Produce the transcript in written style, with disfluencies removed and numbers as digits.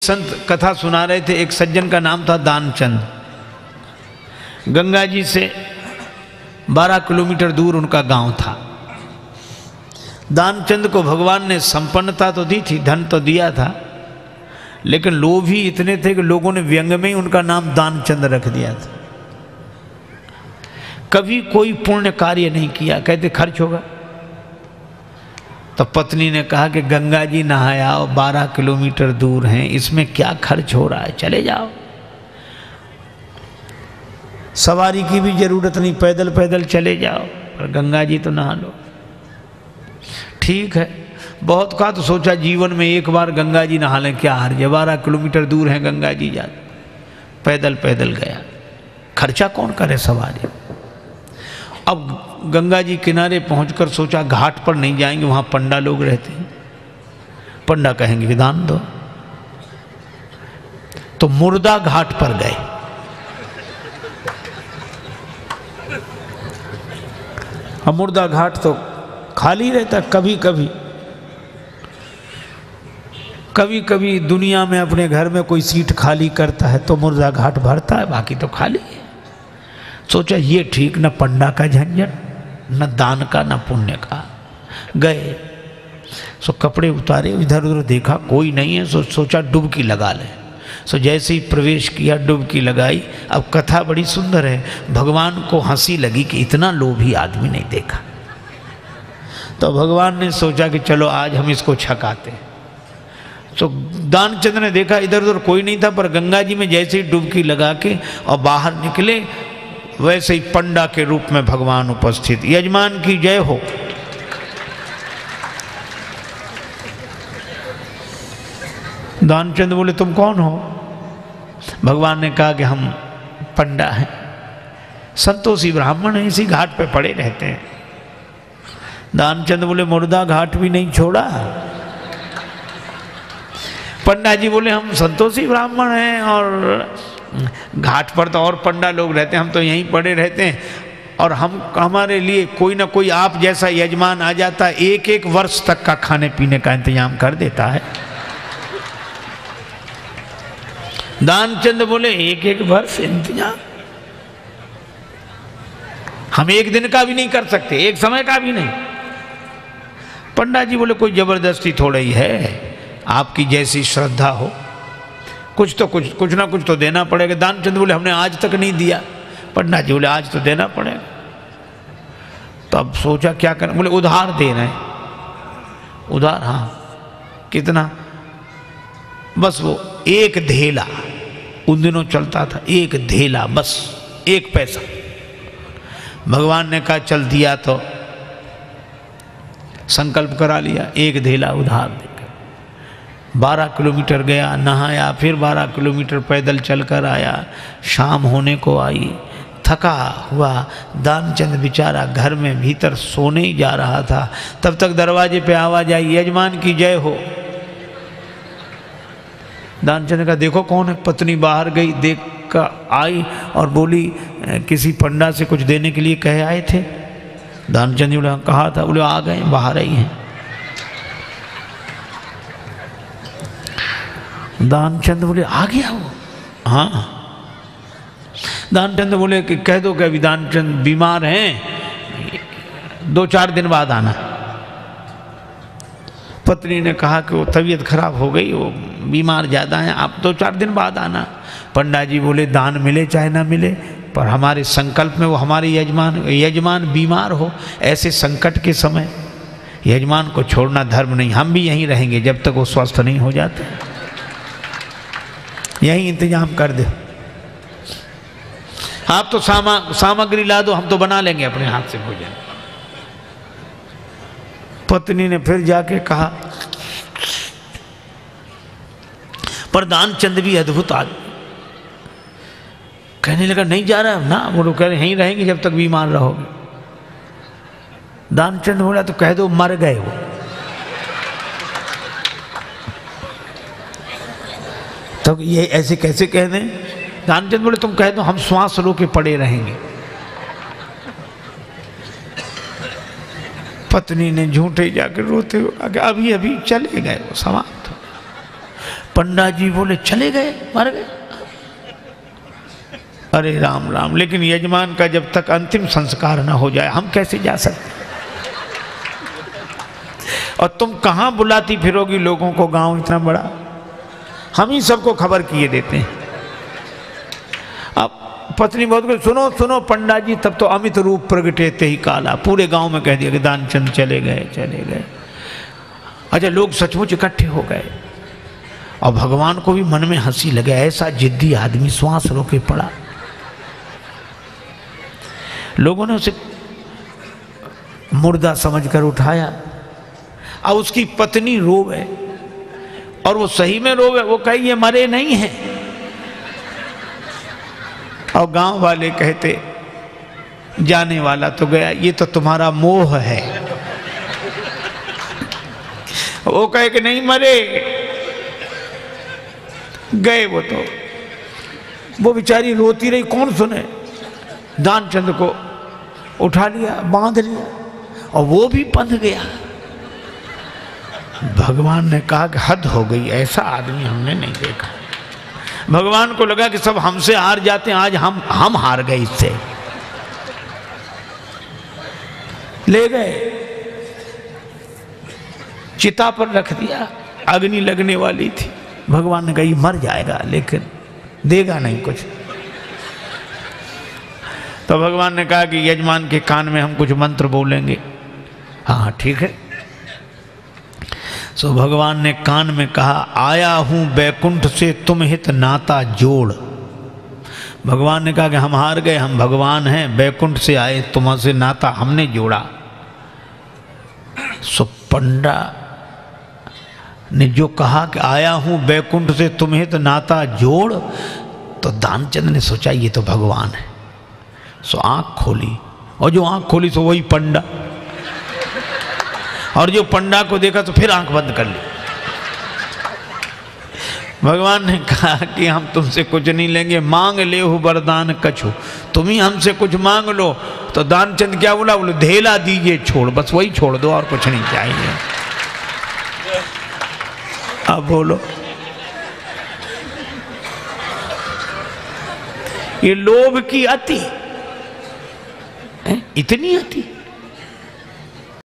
संत कथा सुना रहे थे। एक सज्जन का नाम था दानचंद। गंगा जी से 12 किलोमीटर दूर उनका गांव था। दानचंद को भगवान ने संपन्नता तो दी थी, धन तो दिया था, लेकिन लोभ ही इतने थे कि लोगों ने व्यंग में ही उनका नाम दानचंद रख दिया था। कभी कोई पुण्य कार्य नहीं किया, कहते खर्च होगा। तो पत्नी ने कहा कि गंगा जी नहाया और 12 किलोमीटर दूर हैं, इसमें क्या खर्च हो रहा है, चले जाओ। सवारी की भी जरूरत नहीं, पैदल पैदल चले जाओ, और गंगा जी तो नहा लो। ठीक है, बहुत कहा तो सोचा जीवन में एक बार गंगा जी नहा लें, क्या हर्ज है, 12 किलोमीटर दूर है गंगा जी, जा पैदल पैदल गया। खर्चा कौन करे सवारी। अब गंगा जी किनारे पहुंचकर सोचा घाट पर नहीं जाएंगे, वहां पंडा लोग रहते हैं, पंडा कहेंगे कि दान दो। तो मुर्दा घाट पर गए। अब मुर्दा घाट तो खाली रहता, कभी कभी कभी कभी दुनिया में अपने घर में कोई सीट खाली करता है तो मुर्दा घाट भरता है, बाकी तो खाली है। सोचा ये ठीक, न पंडा का झंझट, न दान का, न पुण्य का। गए सो कपड़े उतारे, इधर उधर देखा कोई नहीं है, सोचा डुबकी लगा ले। सो जैसे ही प्रवेश किया, डुबकी लगाई। अब कथा बड़ी सुंदर है, भगवान को हंसी लगी कि इतना लोभी आदमी नहीं देखा। तो भगवान ने सोचा कि चलो आज हम इसको छकाते। तो दानचंद ने देखा इधर उधर कोई नहीं था, पर गंगा जी में जैसे ही डुबकी लगा के और बाहर निकले, वैसे ही पंडा के रूप में भगवान उपस्थित। यजमान की जय हो। दानचंद बोले तुम कौन हो। भगवान ने कहा कि हम पंडा हैं, संतोषी ब्राह्मण हैं, इसी घाट पे पड़े रहते हैं। दानचंद बोले मुर्दा घाट भी नहीं छोड़ा। पंडा जी बोले हम संतोषी ब्राह्मण हैं और घाट पर तो और पंडा लोग रहते हैं, हम तो यहीं पड़े रहते हैं, और हम हमारे लिए कोई ना कोई आप जैसा यजमान आ जाता है, एक एक वर्ष तक का खाने पीने का इंतजाम कर देता है। दानचंद बोले एक एक वर्ष इंतजाम, हम एक दिन का भी नहीं कर सकते, एक समय का भी नहीं। पंडा जी बोले कोई जबरदस्ती थोड़ा ही है, आपकी जैसी श्रद्धा हो, कुछ ना कुछ तो देना पड़ेगा। दानचंद बोले हमने आज तक नहीं दिया। पंडा जी बोले आज तो देना पड़ेगा। तो अब सोचा क्या करें, बोले उधार दे रहे हैं। उधार, हाँ कितना, बस वो एक धेला, उन दिनों चलता था एक धेला, बस 1 पैसा। भगवान ने कहा चल दिया, तो संकल्प करा लिया, 1 धेला उधार देकर 12 किलोमीटर गया, नहाया, फिर 12 किलोमीटर पैदल चलकर आया। शाम होने को आई, थका हुआ दानचंद बेचारा घर में भीतर सोने ही जा रहा था। तब तक दरवाजे पे आवाज आई, यजमान की जय हो। दानचंद का देखो कौन है। पत्नी बाहर गई, देख कर आई और बोली किसी पंडा से कुछ देने के लिए कहे आए थे। दानचंद बोले कहा था। बोले आ गए, बाहर आई हैं। दानचंद बोले आ गया वो, हाँ। दानचंद बोले कि कह दो कि अभी दानचंद बीमार हैं, 2-4 दिन बाद आना। पत्नी ने कहा कि वो तबीयत खराब हो गई, वो बीमार ज़्यादा हैं, आप 2-4 दिन बाद आना। पंडा जी बोले दान मिले चाहे ना मिले, पर हमारे संकल्प में वो हमारे यजमान बीमार हो, ऐसे संकट के समय यजमान को छोड़ना धर्म नहीं, हम भी यहीं रहेंगे जब तक वो स्वस्थ नहीं हो जाते, यहीं इंतजाम कर दे। आप तो सामग्री ला दो, हम तो बना लेंगे अपने हाथ से भोजन। पत्नी ने फिर जाके कहा, पर दानचंद भी अद्भुत आदमी, कहने लगा नहीं जा रहा ना, वो लोग कह रहे यहीं रहेंगे जब तक बीमार रहोगे। दानचंद बोला तो कह दो मर गए वो। तो ये ऐसे कैसे कह दें। दानचंद बोले तुम कह दो हम श्वास रो के पड़े रहेंगे। पत्नी ने झूठे जाकर रोते हुए कहा अभी अभी चले गए, वो समाप्त हो। पंडा जी बोले चले गए, मर गए। अरे राम राम, लेकिन यजमान का जब तक अंतिम संस्कार ना हो जाए हम कैसे जा सकते? और तुम कहाँ बुलाती फिरोगी लोगों को, गांव इतना बड़ा, हम ही सबको खबर किए देते हैं। अब पत्नी बहुत कुछ, सुनो सुनो पंडा जी, तब तो अमित रूप प्रगटे ते ही काला, पूरे गांव में कह दिया कि दानचंद चले गए चले गए। अच्छा, लोग सचमुच इकट्ठे हो गए और भगवान को भी मन में हंसी लगे, ऐसा जिद्दी आदमी श्वास रोके पड़ा। लोगों ने उसे मुर्दा समझकर उठाया। अब उसकी पत्नी रोवे, और वो सही में रोवे, वो कहे ये मरे नहीं हैं। और गांव वाले कहते जाने वाला तो गया, ये तो तुम्हारा मोह है। वो कहे कि नहीं मरे, गए वो तो। वो बेचारी रोती रही, कौन सुने। दानचंद को उठा लिया, बांध लिया, और वो भी बंध गया। भगवान ने कहा कि हद हो गई, ऐसा आदमी हमने नहीं देखा। भगवान को लगा कि सब हमसे हार जाते हैं, आज हम हार गए इससे। ले गए, चिता पर रख दिया, अग्नि लगने वाली थी। भगवान ने कहा ये मर जाएगा लेकिन देगा नहीं कुछ। तो भगवान ने कहा कि यजमान के कान में हम कुछ मंत्र बोलेंगे। हाँ ठीक है। सो भगवान ने कान में कहा, आया हूं बैकुंठ से तुम हित नाता जोड़। भगवान ने कहा कि हम हार गए, हम भगवान हैं, बैकुंठ से आए, तुमसे नाता हमने जोड़ा। सो पंडा ने जो कहा कि आया हूं बैकुंठ से तुम हित नाता जोड़, तो दानचंद ने सोचा ये तो भगवान है। सो आंख खोली, और जो आंख खोली सो वही पंडा, और जो पंडा को देखा तो फिर आंख बंद कर ली। भगवान ने कहा कि हम तुमसे कुछ नहीं लेंगे, मांग ले हो वरदान कछु, तुम ही हमसे कुछ मांग लो। तो दानचंद क्या बोला, बोले धेला दीजिए छोड़, बस वही छोड़ दो और कुछ नहीं चाहिए। अब बोलो, ये लोभ की अति, इतनी अति।